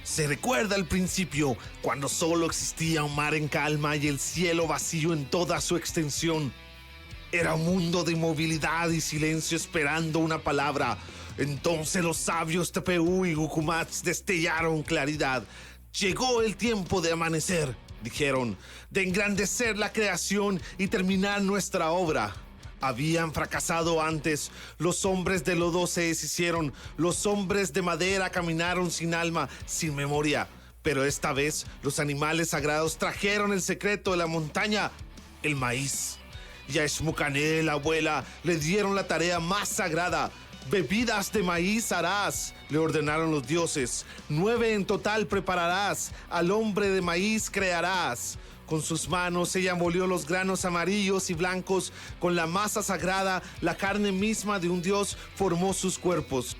Se recuerda al principio, cuando solo existía un mar en calma y el cielo vacío en toda su extensión. Era un mundo de inmovilidad y silencio esperando una palabra. Entonces los sabios Tepehu y Gucumatz destellaron claridad. Llegó el tiempo de amanecer, dijeron, de engrandecer la creación y terminar nuestra obra. Habían fracasado antes, los hombres de lodo se deshicieron, los hombres de madera caminaron sin alma, sin memoria. Pero esta vez los animales sagrados trajeron el secreto de la montaña, el maíz. Y a Xmucané, la abuela, le dieron la tarea más sagrada. Bebidas de maíz harás, le ordenaron los dioses. 9 en total prepararás, al hombre de maíz crearás. Con sus manos ella molió los granos amarillos y blancos. Con la masa sagrada, la carne misma de un dios formó sus cuerpos.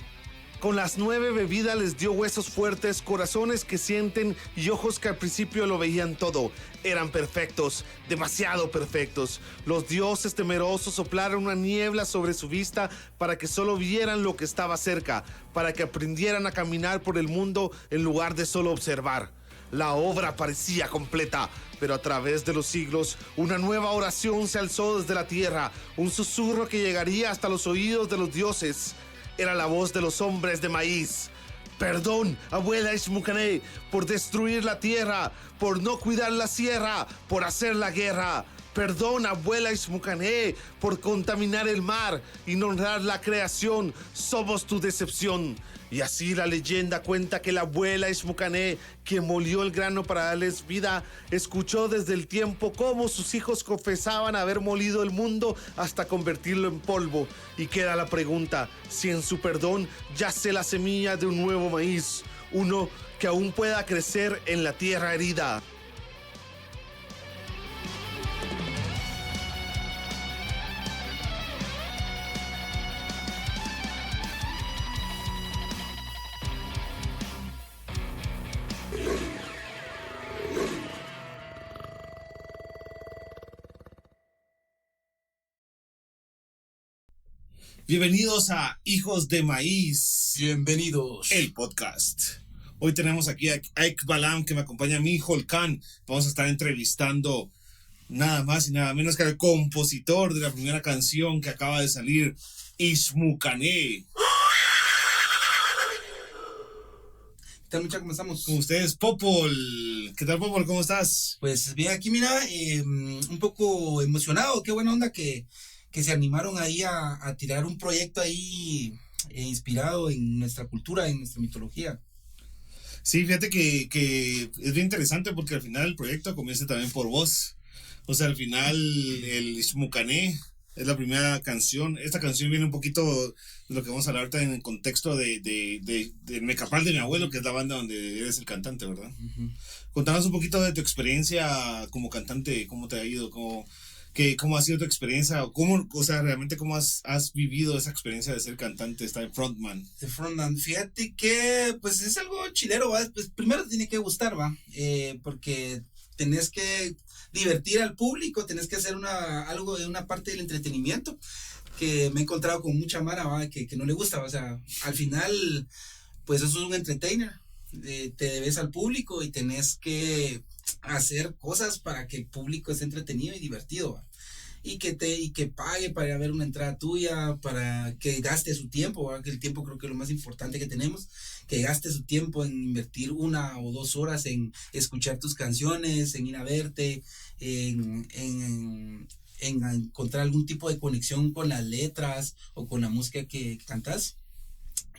Con las 9 bebidas les dio huesos fuertes, corazones que sienten y ojos que al principio lo veían todo. Eran perfectos, demasiado perfectos. Los dioses temerosos soplaron una niebla sobre su vista para que solo vieran lo que estaba cerca, para que aprendieran a caminar por el mundo en lugar de solo observar. La obra parecía completa, pero a través de los siglos, una nueva oración se alzó desde la tierra, un susurro que llegaría hasta los oídos de los dioses. Era la voz de los hombres de maíz. Perdón, abuela Xmucané, por destruir la tierra, por no cuidar la sierra, por hacer la guerra. Perdón, abuela Xmucané, por contaminar el mar y no honrar la creación. Somos tu decepción. Y así la leyenda cuenta que la abuela Xmucané, quien molió el grano para darles vida, escuchó desde el tiempo cómo sus hijos confesaban haber molido el mundo hasta convertirlo en polvo. Y queda la pregunta, si en su perdón yace la semilla de un nuevo maíz, uno que aún pueda crecer en la tierra herida. Bienvenidos a Hijos de Maíz. Bienvenidos. El podcast. Hoy tenemos aquí a Ike Balam, que me acompaña a mí, Holkan. Vamos a estar entrevistando nada más y nada menos que al compositor de la primera canción que acaba de salir, Xmucané. ¿Qué tal, muchachos? ¿Cómo estamos? Con ustedes, Popol. ¿Qué tal, Popol? ¿Cómo estás? Pues bien, aquí mira, un poco emocionado. Qué buena onda que se animaron ahí a tirar un proyecto ahí inspirado en nuestra cultura, en nuestra mitología. Sí, fíjate que es bien interesante porque al final el proyecto comienza también por vos. O sea, al final el Xmucané es la primera canción. Esta canción viene un poquito de lo que vamos a hablar ahorita en el contexto de Mecapal de mi abuelo, que es la banda donde eres el cantante, ¿verdad? Uh-huh. Contanos un poquito de tu experiencia como cantante, cómo te ha ido, cómo ha sido tu experiencia, realmente cómo has vivido esa experiencia de ser cantante, estar en frontman. De frontman, fíjate que pues es algo chilero, ¿va? Pues primero te tiene que gustar, ¿va? Porque tenés que divertir al público, tenés que hacer algo de una parte del entretenimiento, que me he encontrado con mucha mara, ¿va? Que no le gusta, ¿va? O sea, al final pues eso es un entertainer, te debes al público y tenés que hacer cosas para que el público esté entretenido y divertido, ¿va? Y que pague para ir a ver una entrada tuya, para que gaste su tiempo, ¿va? Que el tiempo creo que es lo más importante que tenemos, que gaste su tiempo en invertir 1 o 2 horas en escuchar tus canciones, en ir a verte, en encontrar algún tipo de conexión con las letras o con la música que cantas.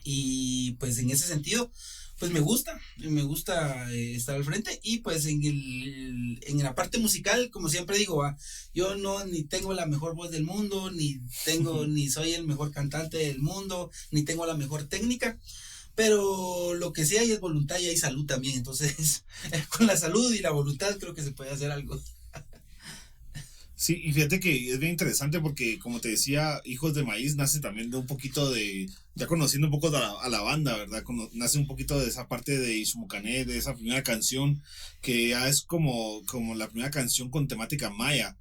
Y pues en ese sentido pues me gusta estar al frente. Y pues en la parte musical, como siempre digo, ¿va? Yo no ni tengo la mejor voz del mundo, ni soy el mejor cantante del mundo, ni tengo la mejor técnica, pero lo que sí hay es voluntad y hay salud también. Entonces con la salud y la voluntad creo que se puede hacer algo. Sí, y fíjate que es bien interesante porque, como te decía, Hijos de Maíz nace también de un poquito ya conociendo un poco a la banda, ¿verdad? Nace un poquito de esa parte de Xmucané, de esa primera canción, que ya es como la primera canción con temática maya.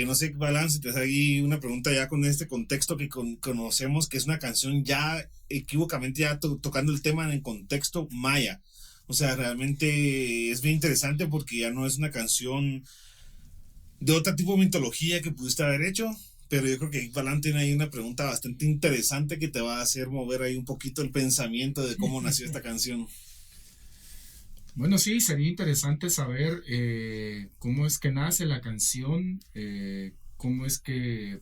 No sé, Balance, te hace ahí una pregunta ya con este contexto que conocemos, que es una canción ya equívocamente ya tocando el tema en el contexto maya. O sea, realmente es bien interesante porque ya no es una canción de otro tipo de mitología que pudiste haber hecho, pero yo creo que Balán tiene ahí una pregunta bastante interesante que te va a hacer mover ahí un poquito el pensamiento de cómo nació esta canción. Bueno, sí, sería interesante saber cómo es que nace la canción, cómo es que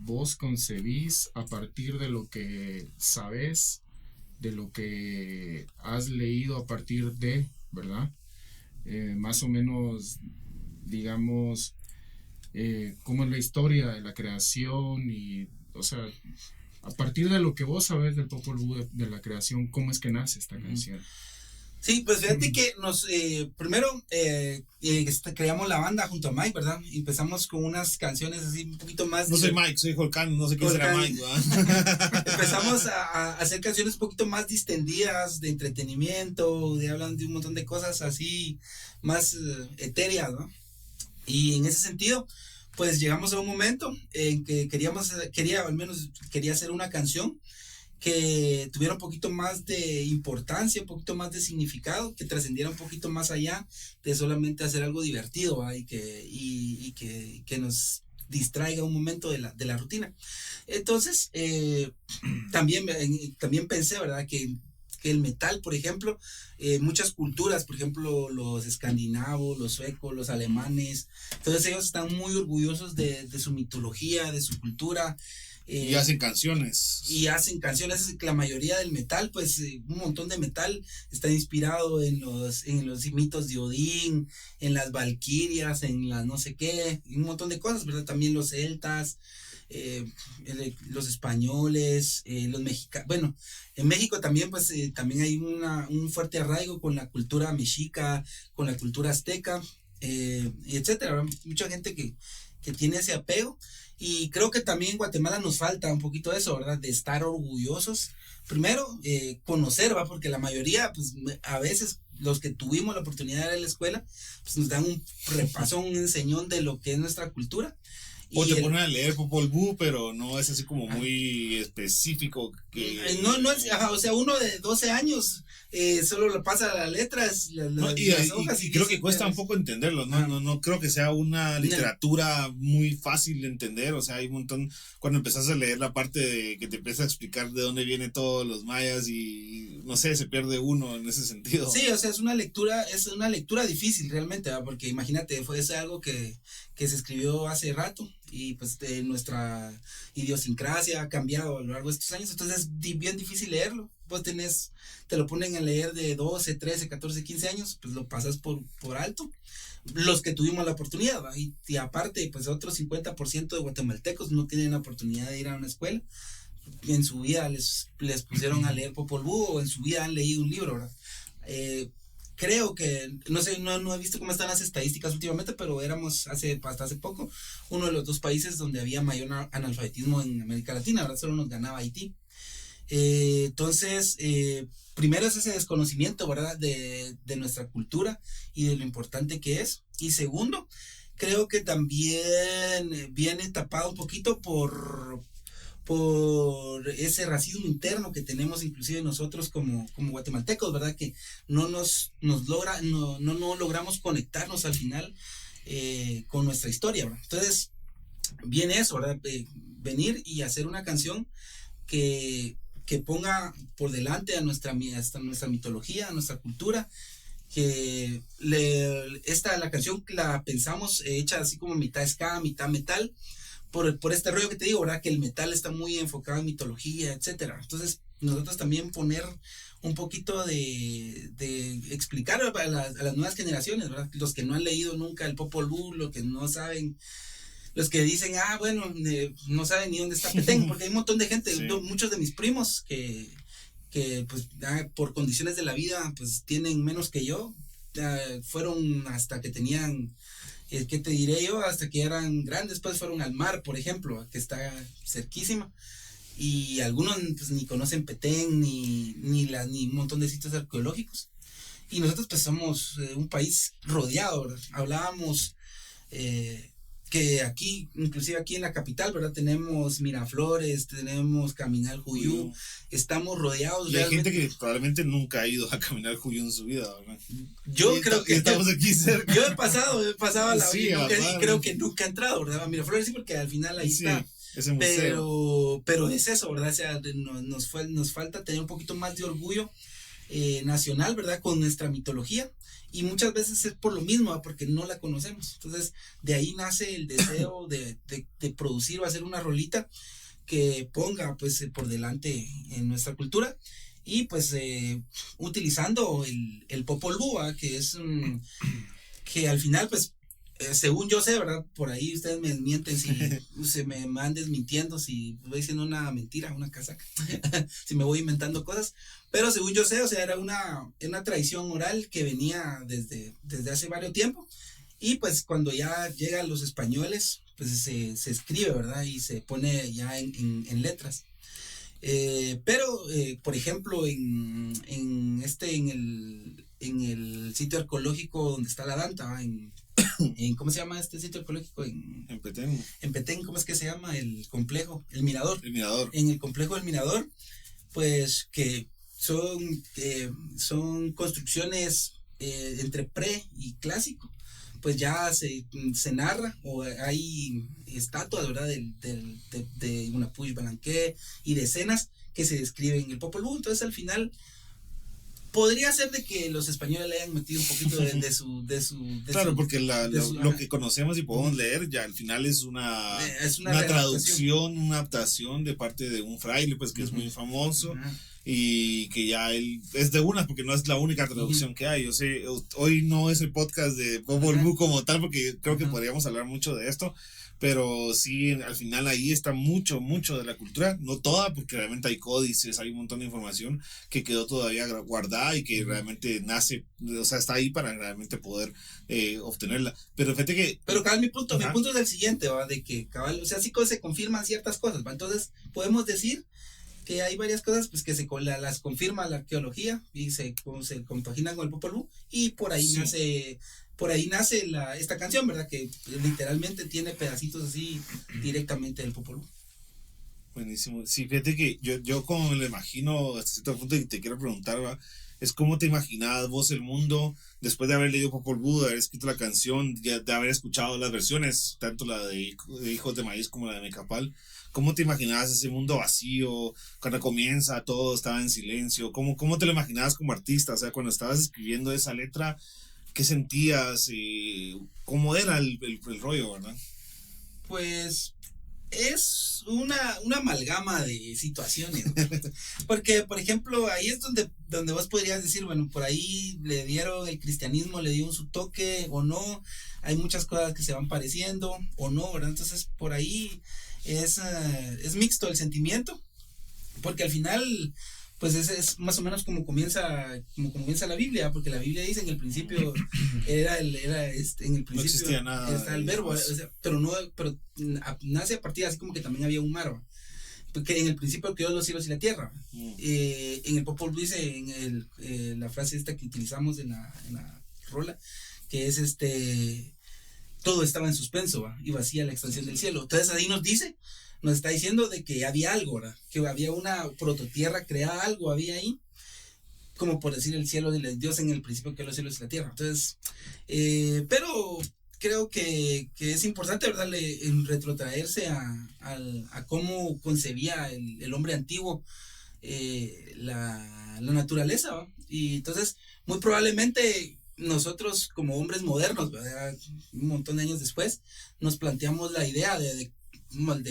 vos concebís a partir de lo que sabes, de lo que has leído a partir de, ¿verdad? Más o menos, digamos, cómo es la historia de la creación y, o sea, a partir de lo que vos sabes del Popol Vuh, de la creación, cómo es que nace esta canción. Sí, pues fíjate que primero creamos la banda junto a Mike, ¿verdad? Empezamos con unas canciones así un poquito más... No soy Mike, soy Holcan, no sé quién será Mike, ¿verdad? Empezamos a hacer canciones un poquito más distendidas, de entretenimiento, de hablan de un montón de cosas así más etéreas, ¿no? Y en ese sentido, pues llegamos a un momento en que al menos quería hacer una canción que tuviera un poquito más de importancia, un poquito más de significado, que trascendiera un poquito más allá de solamente hacer algo divertido, ¿va? Que nos distraiga un momento de la rutina. Entonces, también pensé, ¿verdad? Que el metal, por ejemplo, muchas culturas, por ejemplo, los escandinavos, los suecos, los alemanes, todos ellos están muy orgullosos de su mitología, de su cultura. Y hacen canciones. Y hacen canciones, la mayoría del metal, pues un montón de metal está inspirado en los mitos de Odín, en las valquirias, en las no sé qué, un montón de cosas, ¿verdad? También los celtas, los españoles, los mexicanos. Bueno, en México también, pues también hay un fuerte arraigo con la cultura mexica, con la cultura azteca, etcétera, ¿verdad? Mucha gente que tiene ese apego. Y creo que también en Guatemala nos falta un poquito eso, ¿verdad? De estar orgullosos. Primero, conocer, ¿va? Porque la mayoría, pues a veces los que tuvimos la oportunidad de ir a la escuela, pues nos dan un repaso, un enseñón de lo que es nuestra cultura. O te ponen a leer Popol Vuh, pero no es así como muy específico. No es, o sea, uno de 12 años solo lo pasa las letras, las hojas. Y creo que cuesta un poco entenderlo, ¿no? No creo que sea una literatura muy fácil de entender, o sea, hay un montón, cuando empezás a leer la parte de que te empieza a explicar de dónde vienen todos los mayas y, no sé, se pierde uno en ese sentido. Sí, o sea, es una lectura difícil realmente, ¿verdad? Porque imagínate, fue algo que se escribió hace rato y pues nuestra idiosincrasia ha cambiado a lo largo de estos años, entonces es bien difícil leerlo. Vos te lo ponen a leer de 12, 13, 14, 15 años, pues lo pasas por alto. Los que tuvimos la oportunidad, ¿va? Y aparte, pues otros 50% de guatemaltecos no tienen la oportunidad de ir a una escuela. En su vida les pusieron a leer Popol Vuh o en su vida han leído un libro, ¿verdad? Creo que, no sé, no he visto cómo están las estadísticas últimamente, pero éramos hasta hace poco uno de los 2 países donde había mayor analfabetismo en América Latina, ahora solo nos ganaba Haití. Entonces, primero es ese desconocimiento, ¿verdad? De nuestra cultura y de lo importante que es. Y segundo, creo que también viene tapado un poquito por ese racismo interno que tenemos inclusive nosotros como guatemaltecos, ¿verdad? Que no logramos conectarnos al final con nuestra historia, ¿verdad? Entonces, viene eso, ¿verdad? Venir y hacer una canción que ponga por delante a nuestra mitología, a nuestra cultura, que la canción la pensamos hecha así como mitad ska, mitad metal, por este rollo que te digo, ¿verdad? Que el metal está muy enfocado en mitología, etcétera. Entonces, nosotros también poner un poquito de explicar a las nuevas generaciones, ¿verdad? Los que no han leído nunca el Popol Vuh, los que no saben, los que dicen, bueno, no saben ni dónde está Petén, porque hay un montón de gente, sí. Muchos de mis primos que pues por condiciones de la vida, pues tienen menos que yo, fueron hasta que tenían... ¿Qué te diré yo? Hasta que eran grandes, pues fueron al mar, por ejemplo, que está cerquísima. Y algunos pues ni conocen Petén, ni un montón de sitios arqueológicos. Y nosotros pues somos un país rodeado, ¿verdad? Hablábamos que aquí, inclusive aquí en la capital, ¿verdad? Tenemos Miraflores, tenemos Caminal Juyú, estamos rodeados Y hay realmente. gente que probablemente nunca ha ido a Caminar Juyú en su vida, ¿verdad? Yo creo que estamos aquí cerca. Yo he pasado a la Sí, vida y a la creo par. que nunca he entrado, ¿verdad? A Miraflores sí, porque al final ahí Sí, está. ese museo. Pero es eso, ¿verdad? O sea, nos falta tener un poquito más de orgullo nacional, ¿verdad? Con nuestra mitología. Y muchas veces es por lo mismo, ¿verdad? Porque no la conocemos. Entonces, de ahí nace el deseo de producir o hacer una rolita que ponga, pues, por delante en nuestra cultura. Y, pues, utilizando el Popol Vuh, ¿verdad? Que es que al final, pues, según yo sé, ¿verdad? Por ahí ustedes me desmienten si se me van desmintiendo, si voy diciendo una mentira, una casaca, si me voy inventando cosas. Pero según yo sé, o sea, era una tradición oral que venía desde hace varios tiempo. Y pues cuando ya llegan los españoles, pues se escribe, ¿verdad? Y se pone ya en letras. Pero, por ejemplo, en el sitio arqueológico donde está la Danta, ¿va? ¿Cómo se llama este sitio arqueológico? En Petén. En Petén, ¿cómo es que se llama? El complejo, el Mirador. El Mirador. En el complejo del Mirador, pues que son construcciones entre pre y clásico. Pues ya se narra, o hay estatuas, ¿verdad? De Unapuch Balanqué y de escenas que se describen en el Popol Vuh. Entonces, al final, podría ser de que los españoles le hayan metido un poquito de su Claro, porque su- lo que conocemos y podemos leer ya al final es una readaptación. traducción, una adaptación de parte de un fraile, pues que es muy famoso. Ajá. Y que ya él es de unas porque no es la única traducción que hay. Yo sé, hoy no es el podcast de Popol Vuh como tal porque creo que podríamos hablar mucho de esto, pero sí, al final ahí está mucho de la cultura, no toda, porque realmente hay códices, hay un montón de información que quedó todavía guardada y que realmente nace, o sea, está ahí para realmente poder obtenerla. Pero fíjate que... Pero cabal, mi punto Ajá. es el siguiente, ¿va? De que cabal, o sea, sí se confirman ciertas cosas, ¿va? Entonces, podemos decir que hay varias cosas pues que las confirma la arqueología y se compaginan con el Popol Vuh, y por ahí nace esta canción, ¿verdad? Que literalmente tiene pedacitos así directamente del Popol Vuh. Buenísimo. Sí, fíjate que yo como me lo imagino hasta cierto punto y te quiero preguntar, ¿va? Es cómo te imaginabas vos el mundo después de haber leído Popol Vuh, de haber escrito la canción, de haber escuchado las versiones, tanto la de Hijos de Maíz como la de Mecapal. ¿Cómo te imaginabas ese mundo vacío? Cuando comienza todo estaba en silencio. ¿Cómo te lo imaginabas como artista? O sea, cuando estabas escribiendo esa letra, ¿qué sentías? ¿Cómo era el rollo, verdad? Pues es una amalgama de situaciones, ¿no? Porque, por ejemplo, ahí es donde vos podrías decir, bueno, por ahí el cristianismo le dio su toque o no, hay muchas cosas que se van pareciendo o no, ¿verdad? Entonces, por ahí es mixto el sentimiento, porque al final, pues es más o menos como comienza la Biblia, porque la Biblia dice en el principio en el principio No existía nada. está el verbo, o sea, pero nace a partir así como que también había un mar, ¿va? Porque en el principio creó los cielos y la tierra. En el Popol Vuh dice la frase esta que utilizamos en la rola, que es todo estaba en suspenso, ¿va? Y vacía la extensión del cielo. Entonces ahí nos está diciendo de que había algo, ¿verdad? Que había una prototierra creada, algo había ahí, como por decir el cielo de Dios en el principio que los cielos y la tierra. Entonces, pero creo que es importante, ¿verdad? Retrotraerse a cómo concebía el hombre antiguo la naturaleza, ¿va? Y entonces, muy probablemente nosotros como hombres modernos, ¿verdad? Un montón de años después, nos planteamos la idea de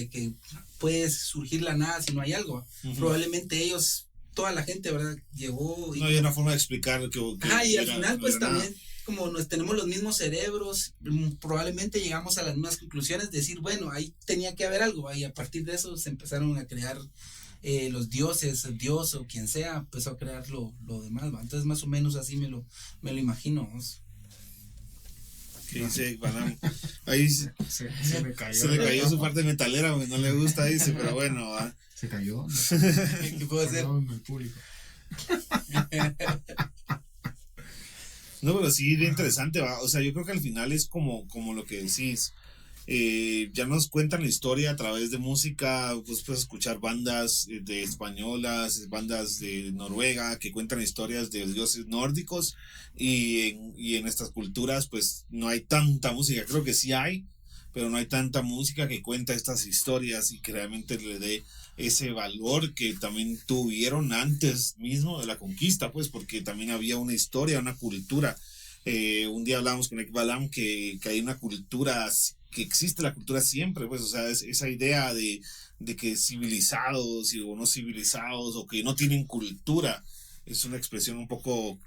que puede surgir la nada si no hay algo. Probablemente toda la gente, ¿verdad? Llegó... No hay una forma de explicar que y al final pues también, nada. como tenemos los mismos cerebros, probablemente llegamos a las mismas conclusiones, decir, bueno, ahí tenía que haber algo, y a partir de eso se empezaron a crear los dioses, el dios o quien sea, empezó a crear lo demás, ¿va? Entonces más o menos así me lo imagino, ¿no? Que dice, ahí Se me cayó. se le cayó su parte metalera porque no le gusta, dice, pero bueno, ¿va? Se cayó. ¿Qué puedo hacer? Perdón, el público. No, pero sí, bien interesante, ¿va? O sea, yo creo que al final es como lo que decís. ya nos cuentan la historia a través de música, pues puedes escuchar bandas de españolas, bandas de Noruega que cuentan historias de dioses nórdicos y en estas culturas pues no hay tanta música, creo que sí hay, pero no hay tanta música que cuenta estas historias y que realmente le dé ese valor que también tuvieron antes mismo de la conquista, pues porque también había una historia, una cultura. Un día hablamos con Ek Balam que hay una cultura, que existe la cultura siempre, pues, o sea, es esa idea de que civilizados o no civilizados o que no tienen cultura, es una expresión un poco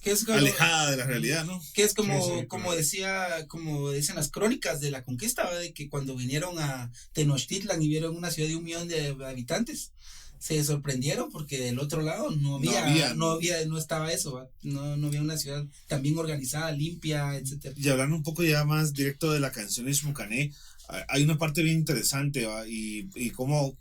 Que es como, alejada de la realidad, ¿no? que es como, Sí, sí, como claro. decía, como dicen las crónicas de la conquista, ¿va? De que cuando vinieron a Tenochtitlan y vieron una ciudad de 1 millón de habitantes, se sorprendieron porque del otro lado no estaba eso, ¿va? No había una ciudad tan bien organizada, limpia, etcétera. Y hablando un poco ya más directo de la canción de Shmukané, hay una parte bien interesante, ¿va? Y cómo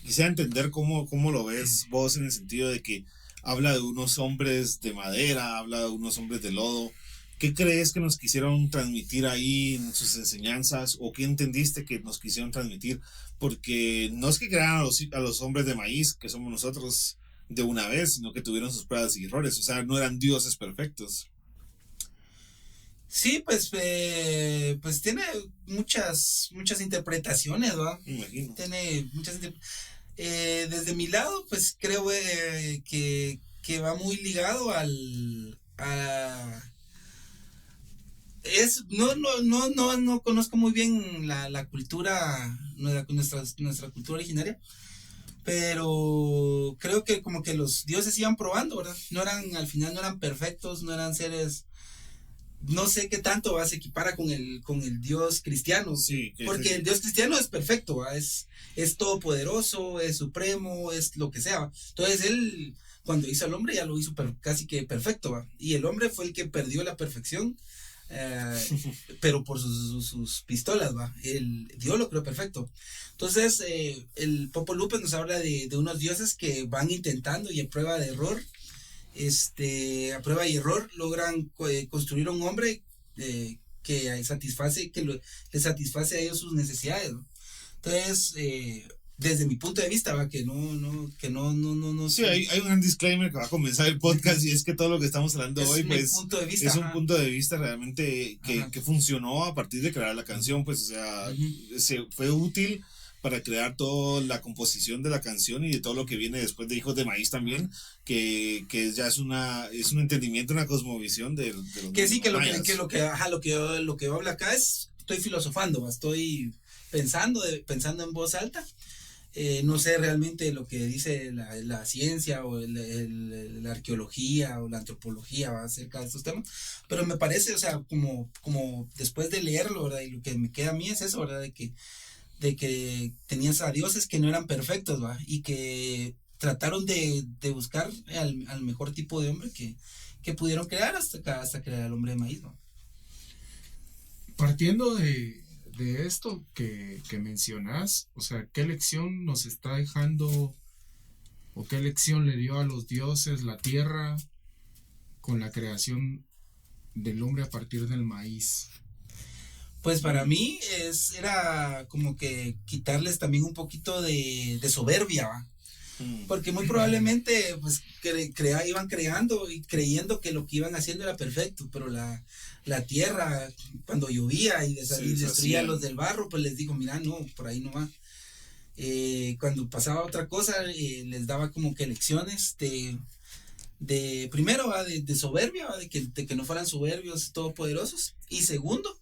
quisiera entender cómo lo ves vos en el sentido de que habla de unos hombres de madera, habla de unos hombres de lodo. ¿Qué crees que nos quisieron transmitir ahí en sus enseñanzas o qué entendiste que nos quisieron transmitir? Porque no es que crearan a los hombres de maíz, que somos nosotros de una vez, sino que tuvieron sus pruebas y errores, o sea, no eran dioses perfectos. Sí, pues tiene muchas interpretaciones, ¿va? Me imagino. Tiene desde mi lado, pues creo que va muy ligado no conozco muy bien la cultura, nuestra cultura originaria, pero creo que como que los dioses iban probando, ¿verdad? Al final no eran perfectos, no eran seres, no sé qué tanto se equipara con el Dios cristiano, Sí, porque el Dios cristiano es perfecto, ¿va? Es todopoderoso, es supremo, es lo que sea, ¿va? Entonces él, cuando hizo al hombre, ya lo hizo casi que perfecto, ¿va? Y el hombre fue el que perdió la perfección, pero por sus pistolas, ¿va? Dios lo creó perfecto. Entonces, el Popol Vuh nos habla de unos dioses que van intentando y a prueba de error, a prueba y error logran construir un hombre que le satisface a ellos sus necesidades, ¿no? Entonces, desde mi punto de vista, va, que no sí, hay un gran disclaimer que va a comenzar el podcast y es que todo lo que estamos hablando es hoy, mi pues, punto de vista, es un ajá. punto de vista realmente Ajá. que funcionó a partir de crear la canción, pues, o sea, fue útil para crear toda la composición de la canción y de todo lo que viene después de Hijos de Maíz también, que ya es un entendimiento, una cosmovisión de los Que sí, que mayas. lo que yo hablo acá estoy filosofando, ¿va? Estoy pensando en voz alta. No sé realmente lo que dice la ciencia o la arqueología o la antropología, ¿va? Acerca de estos temas, pero me parece, o sea, como después de leerlo, ¿verdad? Y lo que me queda a mí es eso, ¿verdad? De que tenías a dioses que no eran perfectos, ¿va? Y que trataron de buscar al mejor tipo de hombre que pudieron crear hasta crear al hombre de maíz, ¿no? Partiendo de esto que mencionas, o sea, ¿qué lección nos está dejando o qué lección le dio a los dioses la tierra con la creación del hombre a partir del maíz? Pues para mí era como que quitarles también un poquito de soberbia, ¿va? Porque muy probablemente pues iban creando y creyendo que lo que iban haciendo era perfecto, pero la tierra cuando llovía y destruía los del barro, pues les digo, mira, no, por ahí no va. Cuando pasaba otra cosa, les daba como que lecciones de primero, ¿va? De soberbia, ¿va? De que no fueran soberbios, todopoderosos, y segundo,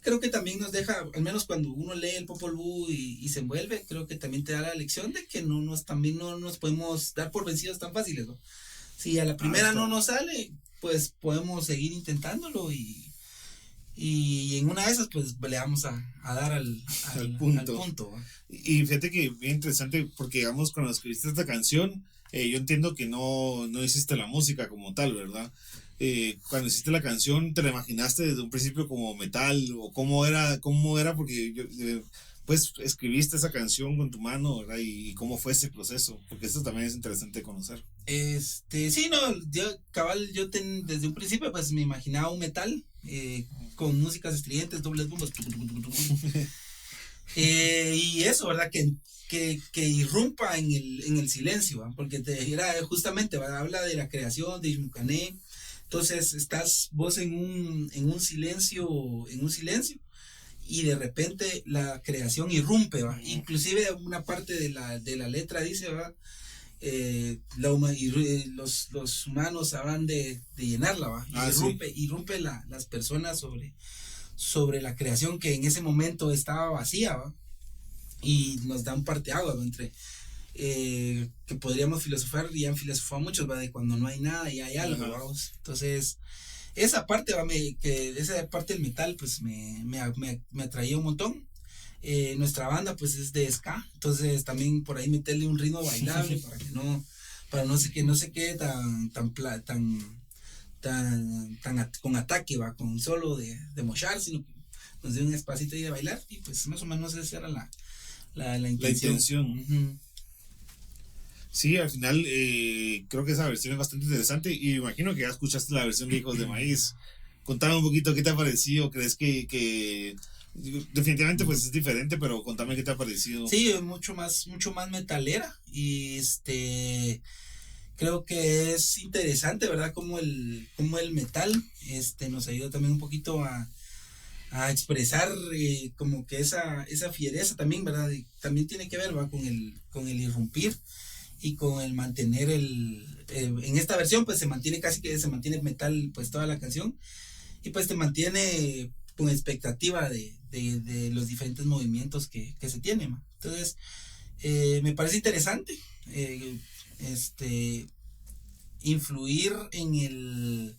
creo que también nos deja, al menos cuando uno lee el Popol Vuh y se envuelve, creo que también te da la lección de que también no nos podemos dar por vencidos tan fáciles, ¿no? Si a la primera no nos sale, pues podemos seguir intentándolo y en una de esas pues le vamos a dar al punto, ¿va? Y fíjate que bien interesante porque digamos cuando escribiste esta canción, yo entiendo que no hiciste la música como tal, ¿verdad? Cuando hiciste la canción, ¿te la imaginaste desde un principio como metal o cómo era? Porque pues escribiste esa canción con tu mano, ¿verdad? Y cómo fue ese proceso, porque esto también es interesante de conocer. Sí, no, desde un principio pues me imaginaba un metal con músicas estridentes, dobles bombas. Y eso, ¿verdad? Que irrumpa en el silencio, ¿va? Porque era justamente, ¿va? Habla de la creación de Ishmucané. Entonces estás vos en un silencio, y de repente la creación irrumpe, ¿va? Inclusive una parte de la letra dice, ¿va? Los humanos habrán de llenarla, ¿va? Y irrumpe las personas sobre la creación que en ese momento estaba vacía, ¿va? Y nos da un parteaguas, ¿va? Entre que podríamos filosofar, y han filosofado muchos, ¿va? De cuando no hay nada y hay algo, vamos. Entonces esa parte, ¿va? Esa parte del metal pues me atraía un montón. Nuestra banda pues es de ska, entonces también por ahí meterle un ritmo bailable para que no se quede tan con ataque, va, con solo de mochar, sino que nos dé un espacito ahí de bailar, y pues más o menos esa era la intención. Uh-huh. Sí, al final creo que esa versión es bastante interesante, y imagino que ya escuchaste la versión de Hijos de Maíz. Contame un poquito qué te ha parecido. ¿Crees que definitivamente pues es diferente, pero contame qué te ha parecido? Sí, mucho más metalera, y creo que es interesante, ¿verdad? Como el metal nos ayuda también un poquito a expresar como que esa fiereza también, ¿verdad? Y también tiene que ver, ¿va? con el irrumpir y con el mantener en esta versión pues se mantiene metal pues toda la canción, y pues te mantiene con expectativa de los diferentes movimientos que se tienen, ¿va? Entonces me parece interesante influir en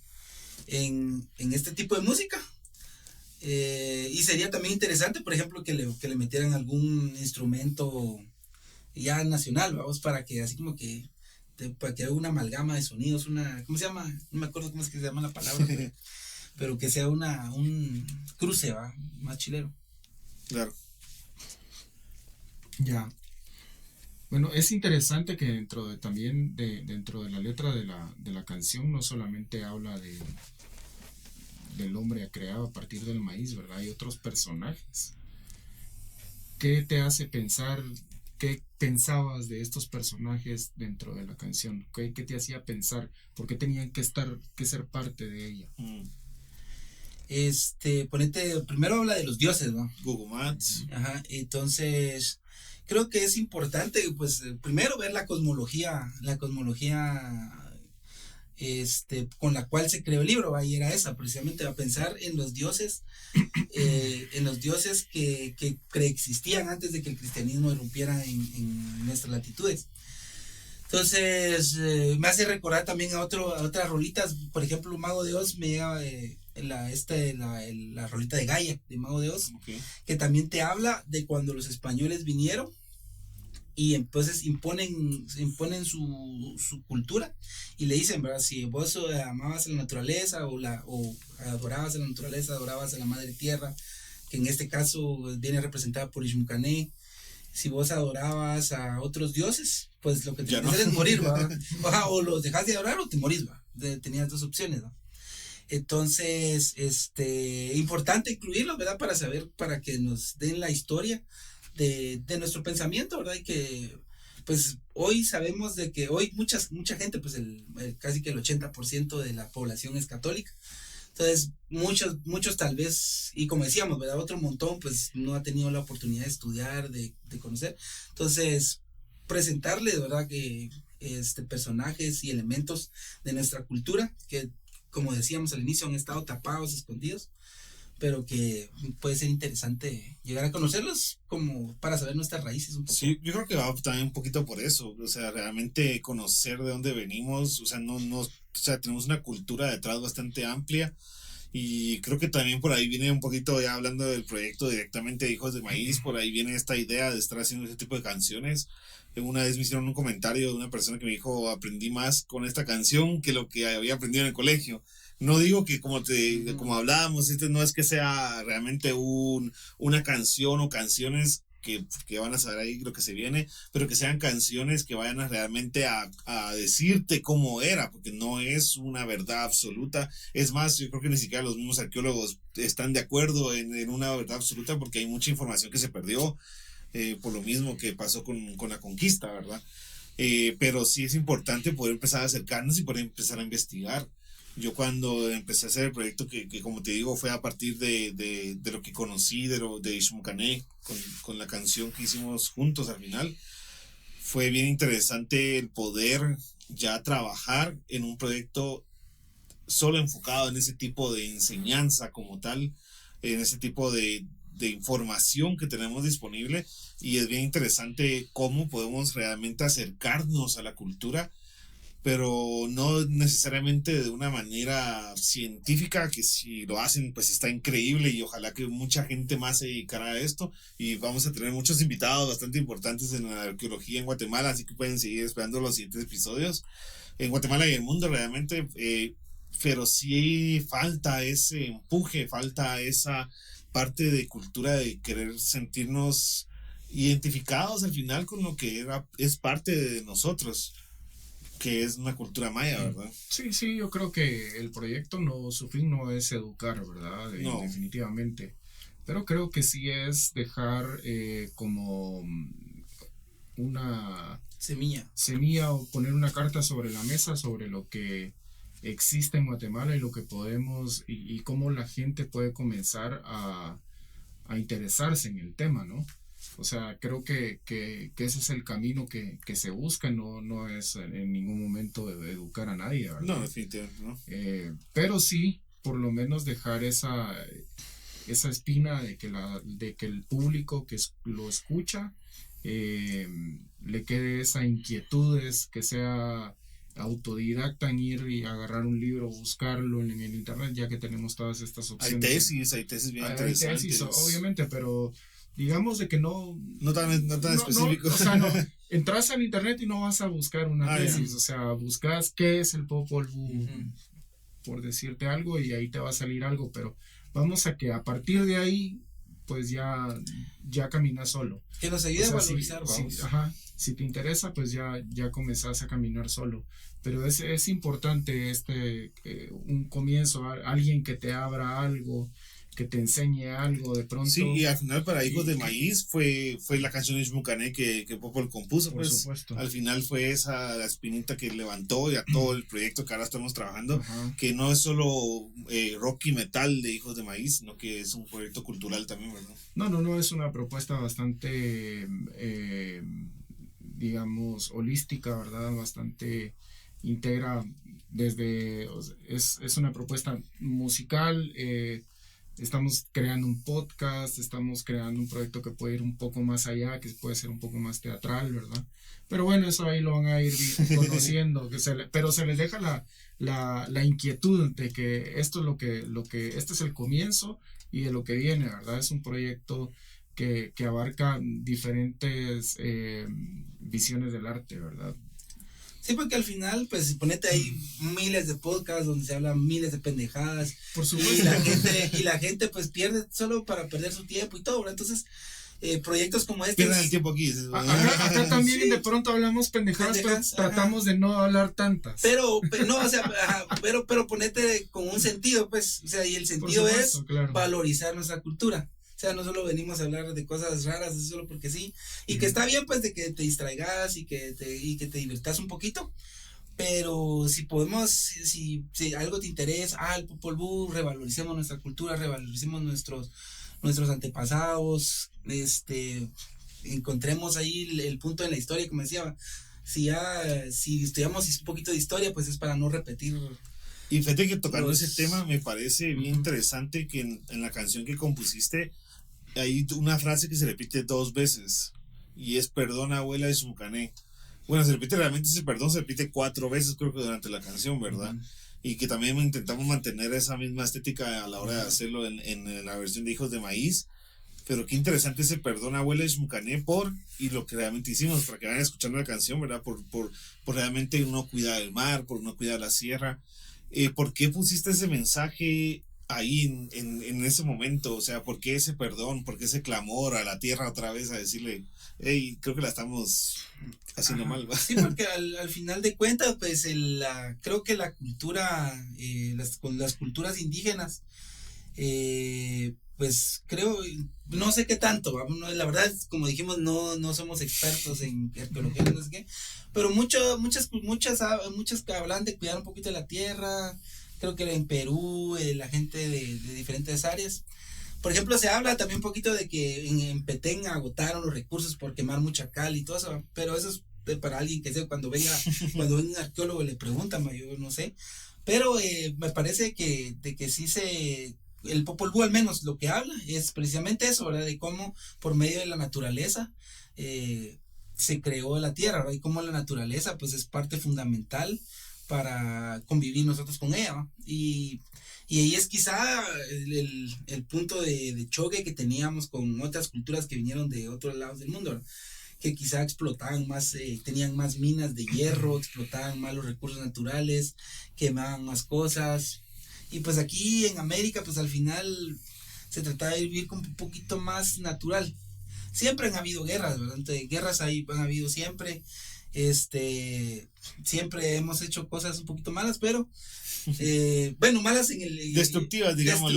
este tipo de música, y sería también interesante, por ejemplo, que le metieran algún instrumento ya nacional, vamos, para que así como que para que haga una amalgama de sonidos, ¿cómo se llama? No me acuerdo cómo es que se llama la palabra, pero que sea un cruce, ¿va? Más chilero. Claro. Ya. Bueno, es interesante que dentro de la letra de la canción no solamente habla del hombre creado a partir del maíz, ¿verdad? Hay otros personajes. ¿Qué te hace pensar? ¿Qué pensabas de estos personajes dentro de la canción? ¿Qué te hacía pensar? ¿Por qué tenían que ser parte de ella? Primero habla de los dioses, ¿no? Gugumat. Ajá, entonces creo que es importante, pues, primero ver la cosmología con la cual se creó el libro, ¿va? Y era esa, precisamente, a pensar en los dioses, que preexistían antes de que el cristianismo irrumpiera en nuestras latitudes. Entonces me hace recordar también a otras rolitas, por ejemplo, Mago de Oz me llega la rolita de Gaia de Mago de Oz, okay, que también te habla de cuando los españoles vinieron y entonces imponen su cultura, y le dicen, ¿verdad? Si vos amabas a la naturaleza o adorabas a la naturaleza, adorabas a la madre tierra, que en este caso viene representada por Ishmucané, si vos adorabas a otros dioses, pues lo que tenías que hacer es morir, ¿verdad? O los dejas de adorar o te morís, ¿verdad? Tenías dos opciones, ¿no? Entonces, importante incluirlo, ¿verdad? Para que nos den la historia de nuestro pensamiento, ¿verdad? Y que, pues, hoy sabemos de que hoy mucha gente, pues, casi que el 80% de la población es católica. Entonces, muchos tal vez, y como decíamos, ¿verdad? Otro montón, pues, no ha tenido la oportunidad de estudiar, de conocer. Entonces, presentarles, ¿verdad? Que personajes y elementos de nuestra cultura que, como decíamos al inicio, han estado tapados, escondidos, pero que puede ser interesante llegar a conocerlos como para saber nuestras raíces un poco. Sí, yo creo que va también un poquito por eso, o sea, realmente conocer de dónde venimos, o sea, o sea, tenemos una cultura detrás bastante amplia, y creo que también por ahí viene un poquito, ya hablando del proyecto directamente de Hijos de Maíz, por ahí viene esta idea de estar haciendo ese tipo de canciones. Una vez me hicieron un comentario de una persona que me dijo, aprendí más con esta canción que lo que había aprendido en el colegio. No digo que como hablábamos, no es que sea realmente una canción o canciones que van a saber ahí lo que se viene, pero que sean canciones que vayan realmente a decirte cómo era, porque no es una verdad absoluta. Es más, yo creo que ni siquiera los mismos arqueólogos están de acuerdo en una verdad absoluta, porque hay mucha información que se perdió, por lo mismo que pasó con la conquista, ¿verdad? Pero sí es importante poder empezar a acercarnos y poder empezar a investigar. Yo cuando empecé a hacer el proyecto, que como te digo, fue a partir de lo que conocí de Ishmucané, con la canción que hicimos juntos al final, fue bien interesante el poder ya trabajar en un proyecto solo enfocado en ese tipo de enseñanza como tal, en ese tipo de información que tenemos disponible, y es bien interesante cómo podemos realmente acercarnos a la cultura, pero no necesariamente de una manera científica, que si lo hacen pues está increíble y ojalá que mucha gente más se dedicara a esto, y vamos a tener muchos invitados bastante importantes en la arqueología en Guatemala, así que pueden seguir esperando los siguientes episodios en Guatemala y el mundo realmente, pero sí falta ese empuje, falta esa parte de cultura de querer sentirnos identificados al final con lo que es parte de nosotros, que es una cultura maya, ¿verdad? Sí, yo creo que el proyecto su fin no es educar, ¿verdad? No. Definitivamente. Pero creo que sí es dejar como una semilla o poner una carta sobre la mesa sobre lo que existe en Guatemala y lo que podemos y cómo la gente puede comenzar a interesarse en el tema, ¿no? O sea, creo que ese es el camino que se busca, no es en ningún momento de educar a nadie, ¿verdad? No, definitivamente no. Pero sí, por lo menos dejar esa espina de que el público que lo escucha le quede esa inquietud, que sea autodidacta en ir y agarrar un libro, buscarlo en el internet, ya que tenemos todas estas opciones. Hay tesis bien interesantes. Tesis, obviamente, pero digamos de que no tan específico. O sea, no, entras al internet y no vas a buscar una tesis, o sea, buscas qué es el Popol Vuh, por decirte algo, y ahí te va a salir algo, pero vamos a que a partir de ahí pues ya caminas solo. Que nos ayude a valorizar, si te interesa, pues ya comenzás a caminar solo. Pero es importante un comienzo, alguien que te abra algo, que te enseñe algo de pronto. Sí, y al final para Hijos de Maíz fue la canción de Ishmucané que Popol compuso, por pues supuesto. Al final fue esa la espinita que levantó ya todo el proyecto que ahora estamos trabajando, que no es solo rock y metal de Hijos de Maíz, sino que es un proyecto cultural también, ¿verdad? No, es una propuesta bastante, digamos, holística, ¿verdad? Bastante integra es una propuesta musical, estamos creando un podcast, estamos creando un proyecto que puede ir un poco más allá, que puede ser un poco más teatral, ¿verdad? Pero bueno, eso ahí lo van a ir conociendo, pero se les deja la inquietud de que esto es lo que este es el comienzo y de lo que viene, ¿verdad? Es un proyecto que abarca diferentes visiones del arte, ¿verdad? Sí, porque al final, pues, ponete ahí miles de podcasts donde se hablan miles de pendejadas. Por supuesto. Y la gente, pues, pierde solo para perder su tiempo y todo, ¿verdad? Entonces, proyectos como este. Pierden el tiempo aquí. Acá también de pronto hablamos pendejadas, pero tratamos de no hablar tantas. Pero no, o sea, pero ponete con un sentido, pues, o sea, y el sentido es valorizar nuestra cultura. O sea, no solo venimos a hablar de cosas raras, es solo porque sí. Y que está bien, pues, de que te distraigas y que te diviertas un poquito. Pero si podemos, si algo te interesa, el Popol Vuh, revaloricemos nuestra cultura, revaloricemos nuestros antepasados, encontremos ahí el punto en la historia, como decía. Si estudiamos un poquito de historia, pues es para no repetir. Y fíjate que tocando ese tema me parece bien interesante que en la canción que compusiste hay una frase que se repite 2 veces y es perdona abuela de Ishmucané. Bueno, se repite realmente ese perdón, se repite 4 veces creo que durante la canción, ¿verdad? Y que también intentamos mantener esa misma estética a la hora de hacerlo en la versión de Hijos de Maíz. Pero qué interesante ese perdón abuela de Ishmucané y lo que realmente hicimos, para que vayan escuchando la canción, ¿verdad? Por realmente no cuidar el mar, por no cuidar la sierra. ¿Por qué pusiste ese mensaje ahí en ese momento? O sea, ¿por qué ese perdón? ¿Por qué ese clamor a la tierra otra vez a decirle, hey, creo que la estamos haciendo mal, ¿va? Sí, porque al final de cuentas, pues creo que la cultura, con las culturas indígenas, pues creo, no sé qué tanto, la verdad, como dijimos, no somos expertos en arqueología, no sé qué, pero muchas hablan de cuidar un poquito de la tierra. Creo que en Perú, la gente de diferentes áreas. Por ejemplo, se habla también un poquito de que en Petén agotaron los recursos por quemar mucha cal y todo eso, pero eso es para alguien que sea, cuando venga un arqueólogo le preguntan, yo no sé. Pero me parece de que sí el Popol Vuh al menos lo que habla es precisamente eso, ¿verdad? De cómo por medio de la naturaleza se creó la tierra, ¿verdad? Y cómo la naturaleza pues es parte fundamental para convivir nosotros con ella, ¿no? Y ahí es quizá el punto de choque que teníamos con otras culturas que vinieron de otros lados del mundo, ¿no? Que quizá explotaban más, tenían más minas de hierro, explotaban más los recursos naturales, quemaban más cosas. Y pues aquí en América, pues al final se trataba de vivir como un poquito más natural. Siempre han habido guerras, ¿verdad? Entonces, guerras ahí han habido siempre. Siempre hemos hecho cosas un poquito malas, pero bueno, malas en el destructivas, digamos,